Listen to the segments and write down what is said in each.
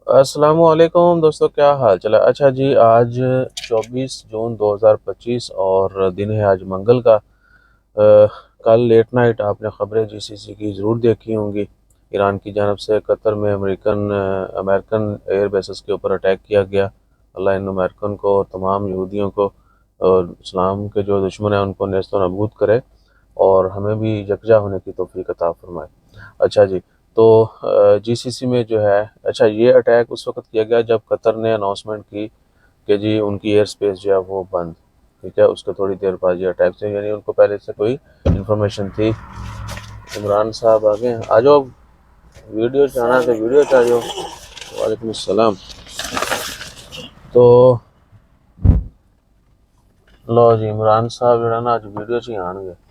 السلام علیکم دوستوں، کیا حال چل ہے؟ اچھا جی، آج 24 جون 2025 اور دن ہے آج منگل کا۔ کل لیٹ نائٹ آپ نے خبریں GCC کی ضرور دیکھی ہوں گی۔ ایران کی جانب سے قطر میں امریکن ایئر بیسز کے اوپر اٹیک کیا گیا۔ اللہ ان امریکن کو اور تمام یہودیوں کو اور اسلام کے جو دشمن ہیں ان کو نیست و نابود کرے اور ہمیں بھی یکجا ہونے کی توفیق عطا فرمائے۔ اچھا جی، تو GCC میں جو ہے، اچھا یہ اٹیک اس وقت کیا گیا جب قطر نے اناؤنسمنٹ کی کہ جی ان کی ایئر سپیس جو ہے وہ بند، ٹھیک ہے۔ اس کے تھوڑی دیر بعد یہ اٹیک سے، یعنی ان کو پہلے سے کوئی انفارمیشن تھی۔ عمران صاحب آگے آ جاؤ، ویڈیو چاہنا تو ویڈیو چاہ جاؤ۔ وعلیکم السلام۔ تو لو جی، عمران صاحب جو ہے نا اج ویڈیو چ ہی آن گے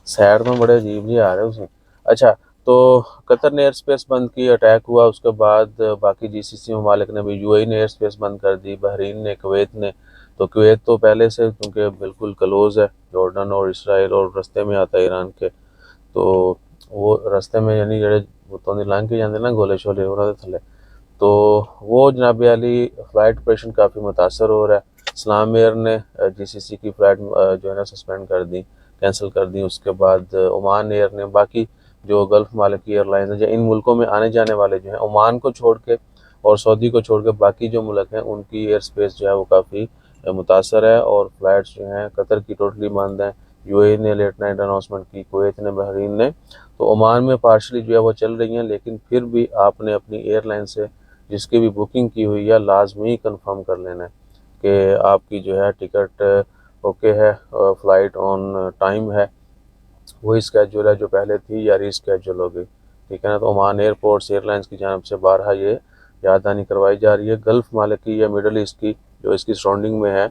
سیڈ میں بڑے عجیب جی آ رہے اسے۔ اچھا، تو قطر نے ایئر سپیس بند کی، اٹیک ہوا، اس کے بعد باقی GCC ممالک نے بھی، UAE نے ایئر سپیس بند کر دی، بحرین نے، کویت نے۔ تو کویت تو پہلے سے کیونکہ بالکل کلوز ہے جارڈن اور اسرائیل اور رستے میں آتا ہے ایران کے، تو وہ رستے میں یعنی جڑے بتوں دی لنگھ کے جاندے نا گولے شولے انہاں دے تھلے، تو وہ جناب علی فلائٹ آپریشن کافی متاثر ہو رہا ہے۔ اسلام ایئر نے GCC کی فلائٹ جو ہے نا سسپینڈ کر دی، کینسل کر دی۔ اس کے بعد عمان ایئر نے، باقی جو گلف ممالک کی ایئر لائنز ہیں، ان ملکوں میں آنے جانے والے جو ہیں، عمان کو چھوڑ کے اور سعودی کو چھوڑ کے باقی جو ملک ہیں ان کی ایئر سپیس جو ہے وہ کافی متاثر ہے، اور فلائٹس جو ہیں قطر کی ٹوٹلی بند ہیں، UAE نے لیٹ نائٹ اناؤنسمنٹ کی، کویت نے، بحرین نے۔ تو عمان میں پارشلی جو ہے وہ چل رہی ہیں، لیکن پھر بھی آپ نے اپنی ایئر لائن سے جس کی بھی بکنگ کی ہوئی ہے لازمی کنفرم کر لینا ہے کہ آپ کی جو ہے ٹکٹ اوکے ہے، فلائٹ آن ٹائم ہے، وہی اسکیجول ہے جو پہلے تھی یا ری اسکیجول ہوگی، ٹھیک ہے نا۔ تو عمان ایئرپورٹس ایئر لائنس کی جانب سے بارہا یہ یاد دہانی کروائی جا رہی ہے۔ گلف ممالک کی یا مڈل ایسٹ کی جو اس کی سراؤنڈنگ میں ہے،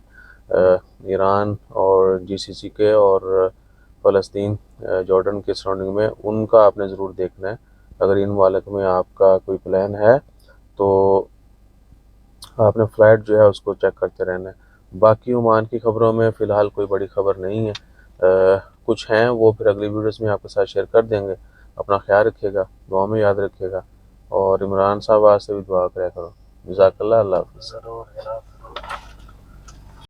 ایران اور GCC کے اور فلسطین جارڈن کے سراؤنڈنگ میں، ان کا آپ نے ضرور دیکھنا ہے۔ اگر ان ممالک میں آپ کا کوئی پلان ہے تو آپ نے فلائٹ جو ہے اس کو چیک کرتے رہنا ہے۔ باقی عمان کی خبروں میں فی الحال کوئی بڑی خبر نہیں ہے، کچھ ہیں وہ پھر اگلی ویڈیوز میں آپ کے ساتھ شیئر کر دیں گے۔ اپنا خیال رکھیے گا، دعا میں یاد رکھیے گا، اور عمران صاحب سے بھی دعا کریا کرو۔ جزاک اللہ، اللہ حافظ۔